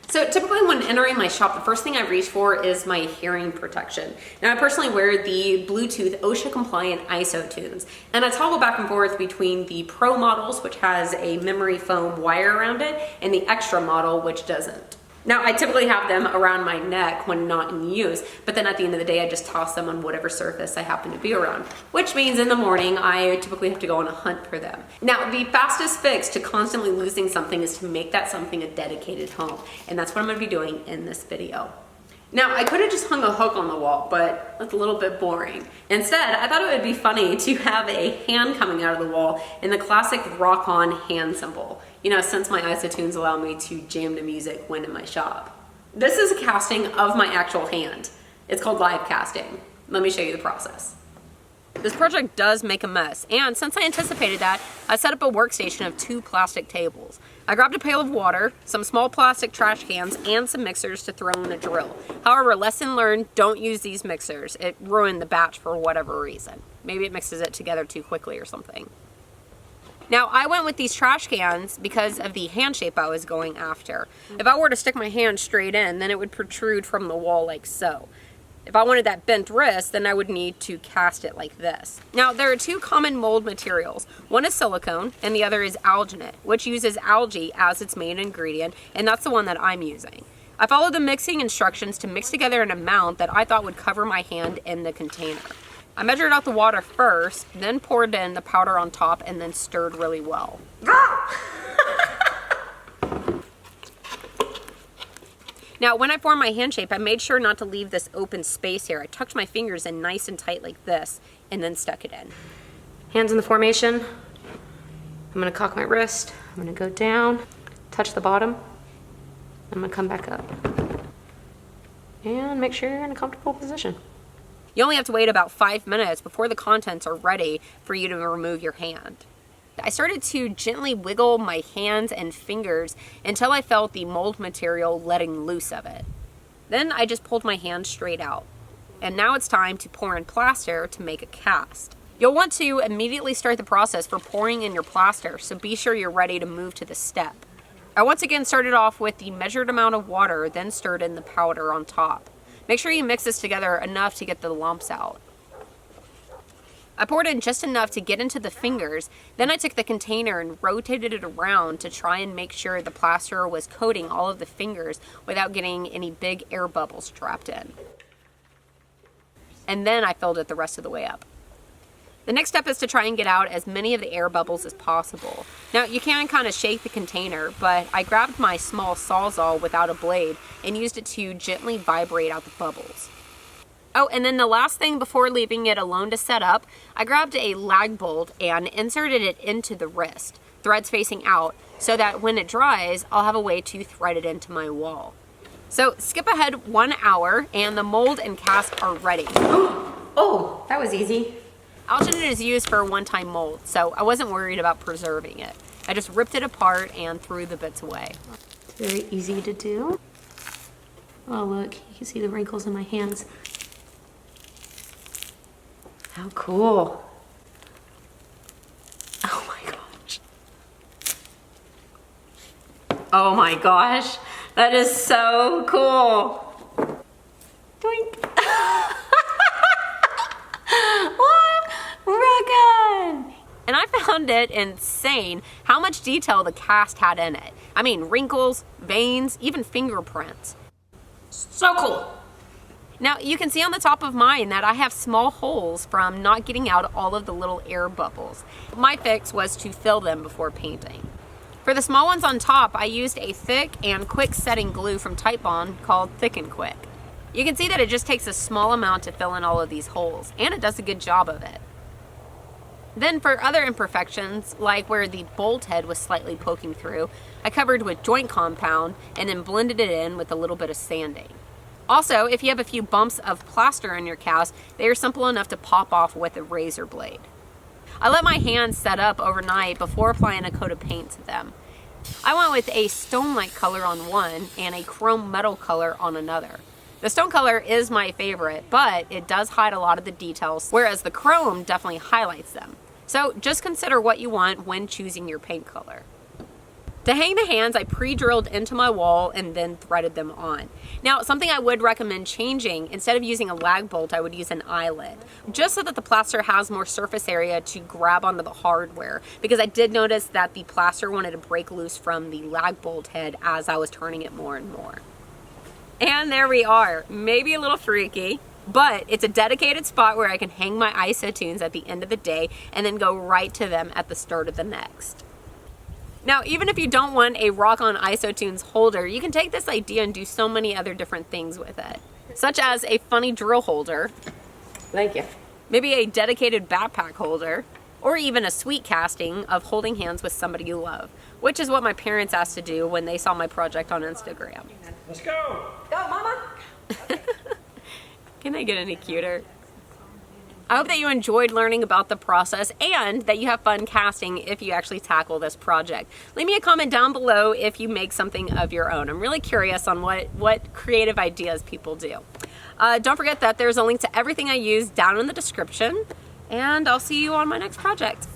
So typically when entering my shop, the first thing I reach for is my hearing protection. Now I personally wear the Bluetooth OSHA compliant ISO tunes, and I toggle back and forth between the Pro models, which has a memory foam wire around it, and the Extra model, which doesn't. Now I typically have them around my neck when not in use, but then at the end of the day I just toss them on whatever surface I happen to be around, which means in the morning I typically have to go on a hunt for them. Now the fastest fix to constantly losing something is to make that something a dedicated home, and that's what I'm going to be doing in this video. Now I could have just hung a hook on the wall, but that's a little bit boring. Instead, I thought it would be funny to have a hand coming out of the wall in the classic rock-on hand symbol. You know, since my isotunes allow me to jam to music when in my shop. This is a casting of my actual hand. It's called Lifecasting. Let me show you the process. This project does make a mess, and since I anticipated that, I set up a workstation of 2 plastic tables. I grabbed a pail of water, some small plastic trash cans, and some mixers to throw in a drill. However, lesson learned, don't use these mixers. It ruined the batch for whatever reason. Maybe it mixes it together too quickly or something. Now, I went with these trash cans because of the hand shape I was going after. If I were to stick my hand straight in, then it would protrude from the wall like so. If I wanted that bent wrist, then I would need to cast it like this. Now, there are 2 common mold materials. One is silicone, and the other is alginate, which uses algae as its main ingredient, and that's the one that I'm using. I followed the mixing instructions to mix together an amount that I thought would cover my hand in the container. I measured out the water first, then poured in the powder on top, and then stirred really well. Now, when I formed my hand shape, I made sure not to leave this open space here. I tucked my fingers in nice and tight like this, and then stuck it in. Hands in the formation. I'm gonna cock my wrist. I'm gonna go down, touch the bottom. I'm gonna come back up. And make sure you're in a comfortable position. You only have to wait about 5 minutes before the contents are ready for you to remove your hand. I started to gently wiggle my hands and fingers until I felt the mold material letting loose of it. Then I just pulled my hand straight out. And now it's time to pour in plaster to make a cast. You'll want to immediately start the process for pouring in your plaster, so be sure you're ready to move to the step. I once again started off with the measured amount of water, then stirred in the powder on top. Make sure you mix this together enough to get the lumps out. I poured in just enough to get into the fingers, then I took the container and rotated it around to try and make sure the plaster was coating all of the fingers without getting any big air bubbles trapped in. And then I filled it the rest of the way up. The next step is to try and get out as many of the air bubbles as possible. Now you can kind of shake the container, but I grabbed my small sawzall without a blade and used it to gently vibrate out the bubbles. Oh, and then the last thing before leaving it alone to set up, I grabbed a lag bolt and inserted it into the wrist, threads facing out, so that when it dries, I'll have a way to thread it into my wall. So skip ahead 1 hour and the mold and cast are ready. Oh, that was easy. Alginate is used for a one-time mold, so I wasn't worried about preserving it. I just ripped it apart and threw the bits away. It's very easy to do. Oh look, you can see the wrinkles in my hands. How cool. Oh my gosh. Oh my gosh, that is so cool. Doink. What? Rock on. And I found it insane how much detail the cast had in it. I mean, wrinkles, veins, even fingerprints. So cool. Now you can see on the top of mine that I have small holes from not getting out all of the little air bubbles. My fix was to fill them before painting. For the small ones on top, I used a thick and quick setting glue from Titebond called Thick and Quick. You can see that it just takes a small amount to fill in all of these holes, and it does a good job of it. Then for other imperfections, like where the bolt head was slightly poking through, I covered with joint compound and then blended it in with a little bit of sanding. Also, if you have a few bumps of plaster in your cast, they are simple enough to pop off with a razor blade. I let my hands set up overnight before applying a coat of paint to them. I went with a stone-like color on one and a chrome metal color on another. The stone color is my favorite, but it does hide a lot of the details, whereas the chrome definitely highlights them. So just consider what you want when choosing your paint color. To hang the hands, I pre-drilled into my wall and then threaded them on. Now, something I would recommend changing, instead of using a lag bolt, I would use an eyelet, just so that the plaster has more surface area to grab onto the hardware, because I did notice that the plaster wanted to break loose from the lag bolt head as I was turning it more and more. And there we are. Maybe a little freaky, but it's a dedicated spot where I can hang my isotunes at the end of the day and then go right to them at the start of the next. Now, even if you don't want a rock-on isotunes holder, you can take this idea and do so many other different things with it, such as a funny drill holder. Thank you. Maybe a dedicated backpack holder, or even a sweet casting of holding hands with somebody you love, which is what my parents asked to do when they saw my project on Instagram. Let's go! Go, Mama! Can I get any cuter? I hope that you enjoyed learning about the process and that you have fun casting if you actually tackle this project. Leave me a comment down below if you make something of your own. I'm really curious on what creative ideas people do. Don't forget that there's a link to everything I use down in the description, and I'll see you on my next project.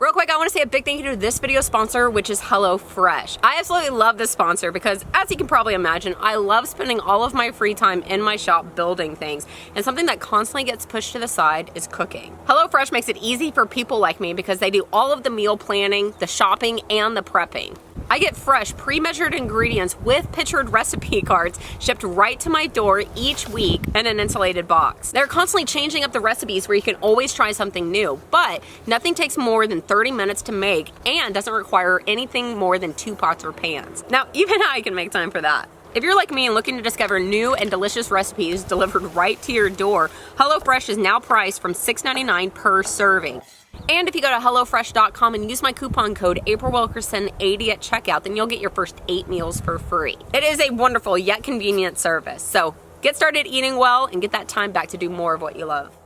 Real quick, I want to say a big thank you to this video sponsor, which is HelloFresh. I absolutely love this sponsor because, as you can probably imagine, I love spending all of my free time in my shop building things, and something that constantly gets pushed to the side is cooking. HelloFresh makes it easy for people like me because they do all of the meal planning, the shopping, and the prepping. I get fresh, pre-measured ingredients with pictured recipe cards shipped right to my door each week in an insulated box. They're constantly changing up the recipes where you can always try something new, but nothing takes more than 30 minutes to make and doesn't require anything more than 2 pots or pans. Now, even I can make time for that. If you're like me and looking to discover new and delicious recipes delivered right to your door, HelloFresh is now priced from $6.99 per serving. And if you go to HelloFresh.com and use my coupon code AprilWilkerson80 at checkout, then you'll get your first 8 meals for free. It is a wonderful yet convenient service. So get started eating well and get that time back to do more of what you love.